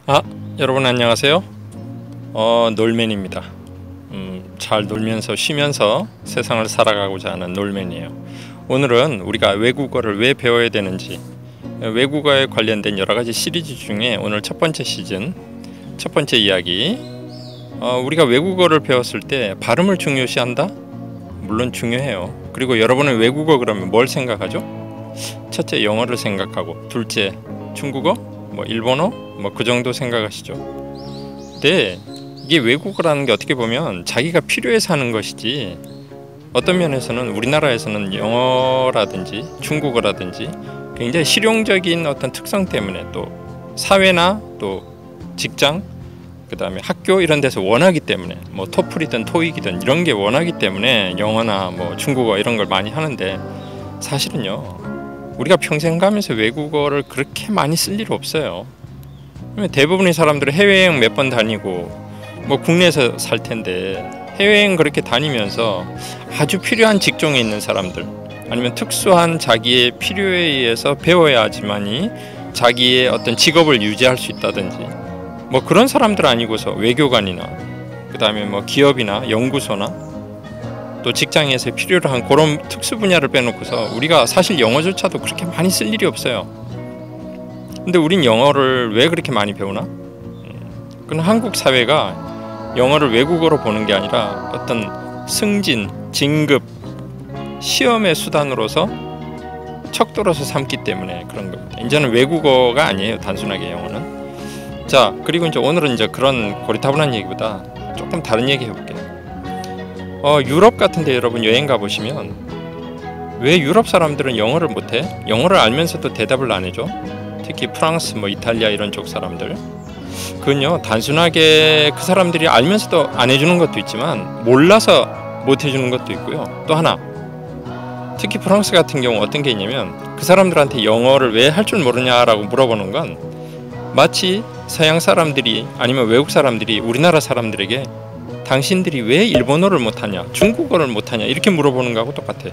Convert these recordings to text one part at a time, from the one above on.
아, 여러분 안녕하세요. 놀맨입니다. 잘 놀면서 쉬면서 세상을 살아가고자 하는 놀맨이에요. 오늘은 우리가 외국어를 왜 배워야 되는지, 외국어에 관련된 여러 가지 시리즈 중에 오늘 첫 번째 시즌, 첫 번째 이야기. 우리가 외국어를 배웠을 때 발음을 중요시한다? 물론 중요해요. 그리고 여러분은 외국어 그러면 뭘 생각하죠? 첫째 영어를 생각하고, 둘째 중국어, 일본어, 그 정도 생각하시죠. 근데 이게 외국어라는 게 어떻게 보면 자기가 필요해서 하는 것이지, 어떤 면에서는 우리나라에서는 영어라든지 중국어라든지 굉장히 실용적인 어떤 특성 때문에, 또 사회나 또 직장, 그 다음에 학교 이런 데서 원하기 때문에, 토플이든 토익이든 이런 게 원하기 때문에 영어나 중국어 이런 걸 많이 하는데, 사실은요 우리가 평생 가면서 외국어를 그렇게 많이 쓸 일 없어요. 대부분의 사람들은 해외여행 몇 번 다니고 국내에서 살 텐데, 해외여행 그렇게 다니면서 아주 필요한 직종에 있는 사람들, 아니면 특수한 자기의 필요에 의해서 배워야 하지만이 자기의 어떤 직업을 유지할 수 있다든지 그런 사람들 아니고서 외교관이나 그 다음에 기업이나 연구소나 또 직장에서 필요로 한 그런 특수 분야를 빼놓고서 우리가 사실 영어조차도 그렇게 많이 쓸 일이 없어요. 근데 우린 영어를 왜 그렇게 많이 배우나? 그건 한국 사회가 영어를 외국어로 보는 게 아니라 어떤 승진, 진급, 시험의 수단으로서 척도로서 삼기 때문에 그런 겁니다. 이제는 외국어가 아니에요, 단순하게 영어는. 자, 그리고 오늘은 이제 그런 고리타분한 얘기보다 조금 다른 얘기 해볼게요. 유럽 같은 데 여러분 여행 가보시면 왜 유럽 사람들은 영어를 못해? 영어를 알면서도 대답을 안 해줘? 특히 프랑스, 이탈리아 이런 쪽 사람들. 그건요, 단순하게 그 사람들이 알면서도 안 해주는 것도 있지만 몰라서 못 해주는 것도 있고요. 또 하나, 특히 프랑스 같은 경우 어떤 게 있냐면, 그 사람들한테 영어를 왜 할 줄 모르냐라고 물어보는 건 마치 서양 사람들이 아니면 외국 사람들이 우리나라 사람들에게 당신들이 왜 일본어를 못하냐, 중국어를 못하냐 이렇게 물어보는 거하고 똑같아.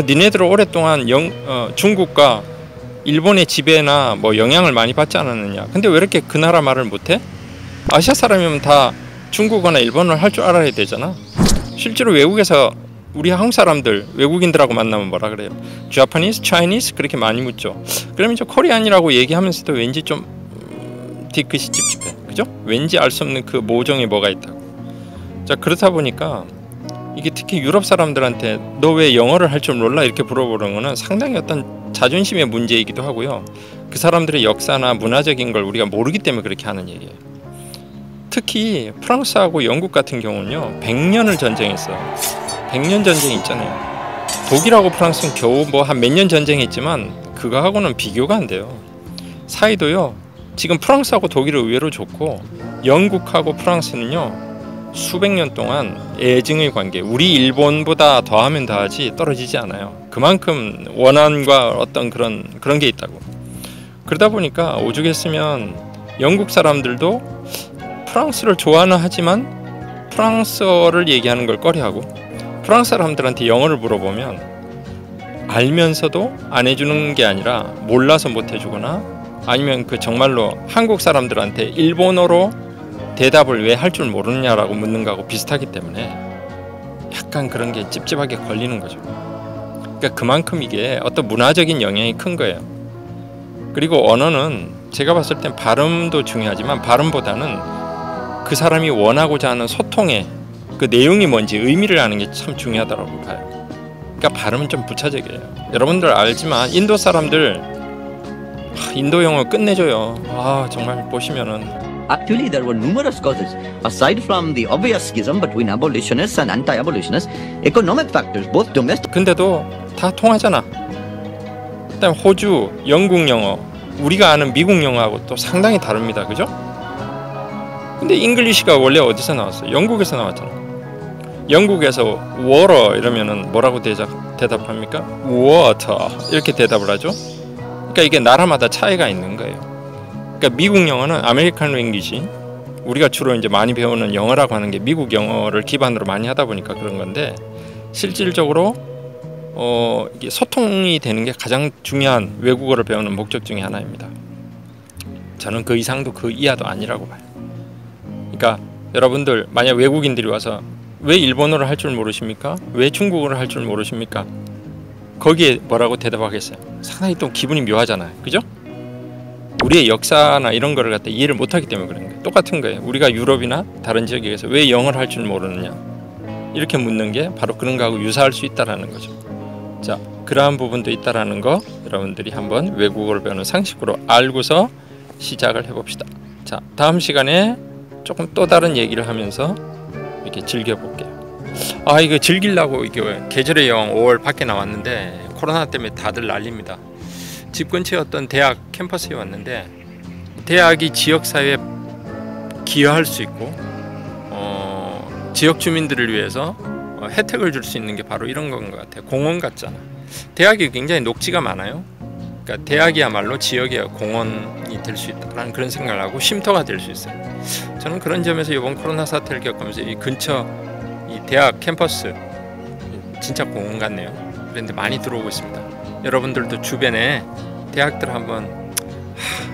니네들은 오랫동안 중국과 일본의 지배나 영향을 많이 받지 않았느냐, 근데 왜 이렇게 그 나라 말을 못해? 아시아 사람이면 다 중국어나 일본어를 할 줄 알아야 되잖아. 실제로 외국에서 우리 한국 사람들 외국인들하고 만나면 뭐라 그래요? Japanese, Chinese 그렇게 많이 묻죠. 그러면 코리안이라고 얘기하면서도 왠지 좀 뒤끝이 찝찝해, 그죠? 왠지 알 수 없는 그 모종이 뭐가 있다고. 자, 그렇다 보니까 이게 특히 유럽 사람들한테 너 왜 영어를 할 줄 몰라 이렇게 물어보는 거는 상당히 어떤 자존심의 문제이기도 하고요. 그 사람들의 역사나 문화적인 걸 우리가 모르기 때문에 그렇게 하는 얘기예요. 특히 프랑스하고 영국 같은 경우는요 100년을 전쟁했어요. 100년 전쟁이 있잖아요. 독일하고 프랑스는 겨우 한 몇 년 전쟁했지만 그거하고는 비교가 안 돼요. 사이도요 지금 프랑스하고 독일은 의외로 좋고, 영국하고 프랑스는요 수백 년 동안 애증의 관계, 우리 일본보다 더하면 더하지 떨어지지 않아요. 그만큼 원한과 어떤 그런 게 있다고. 그러다 보니까 오죽했으면 영국 사람들도 프랑스를 좋아는 하지만 프랑스어를 얘기하는 걸 꺼려하고, 프랑스 사람들한테 영어를 물어보면 알면서도 안 해주는 게 아니라 몰라서 못 해주거나, 아니면 정말로 한국 사람들한테 일본어로 대답을 왜 할 줄 모르느냐라고 묻는 거하고 비슷하기 때문에 약간 그런 게 찝찝하게 걸리는 거죠. 그러니까 그만큼 이게 어떤 문화적인 영향이 큰 거예요. 그리고 언어는 제가 봤을 땐 발음도 중요하지만 발음보다는 그 사람이 원하고자 하는 소통의 그 내용이 뭔지 의미를 아는 게 참 중요하다고 봐요. 그러니까 발음은 좀 부차적이에요. 여러분들 알지만 인도 사람들 인도 영어 끝내줘요. 정말 보시면은 Actually, there were numerous causes. Aside from the obvious schism between abolitionists and anti-abolitionists, economic factors, both domestic. 근데도 다 통하잖아. 그다음 호주, 영국 영어, 우리가 아는 미국 영어하고 또 상당히 다릅니다. 그죠? 근데 잉글리시가 원래 어디서 나왔어요? 영국에서 나왔잖아. 영국에서 water 이러면은 뭐라고 대답합니까? water 이렇게 대답을 하죠. 그러니까 이게 나라마다 차이가 있는 거예요. 그러니까 미국 영어는 아메리칸 랭귀지, 우리가 주로 이제 많이 배우는 영어라고 하는 게 미국 영어를 기반으로 많이 하다 보니까 그런 건데, 실질적으로 이게 소통이 되는 게 가장 중요한 외국어를 배우는 목적 중에 하나입니다. 저는 그 이상도 그 이하도 아니라고 봐요. 그러니까 여러분들 만약 외국인들이 와서 왜 일본어를 할 줄 모르십니까? 왜 중국어를 할 줄 모르십니까? 거기에 뭐라고 대답하겠어요? 상당히 또 기분이 묘하잖아요. 그죠? 우리의 역사나 이런 거를 갖다 이해를 못하기 때문에 그런 거예요. 똑같은 거예요. 우리가 유럽이나 다른 지역에서 왜 영어를 할 줄 모르느냐 이렇게 묻는 게 바로 그런 거하고 유사할 수 있다라는 거죠. 자, 그러한 부분도 있다라는 거 여러분들이 한번 외국어를 배우는 상식으로 알고서 시작을 해봅시다. 자, 다음 시간에 조금 또 다른 얘기를 하면서 이렇게 즐겨볼게요. 아, 이거 즐기려고 이게 계절의 여왕 5월 밖에 나왔는데 코로나 때문에 다들 난립니다. 집 근처에 어떤 대학 캠퍼스에 왔는데 대학이 지역사회에 기여할 수 있고 지역 주민들을 위해서 혜택을 줄 수 있는 게 바로 이런 건 것 같아요. 공원 같잖아. 대학이 굉장히 녹지가 많아요. 그러니까 대학이야말로 지역의 공원이 될 수 있다라는 그런 생각을 하고 쉼터가 될 수 있어요. 저는 그런 점에서 이번 코로나 사태를 겪으면서 이 근처 이 대학 캠퍼스 진짜 공원 같네요. 그런데 많이 들어오고 있습니다. 여러분들도 주변에 대학들 한번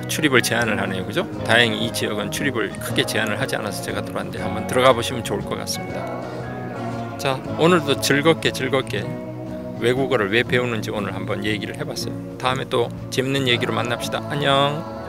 출입을 제한을 하네요. 그죠? 다행히 이 지역은 출입을 크게 제한을 하지 않아서 제가 들어왔는데 한번 들어가 보시면 좋을 것 같습니다. 자, 오늘도 즐겁게 외국어를 왜 배우는지 오늘 한번 얘기를 해봤어요. 다음에 또 재밌는 얘기로 만납시다. 안녕.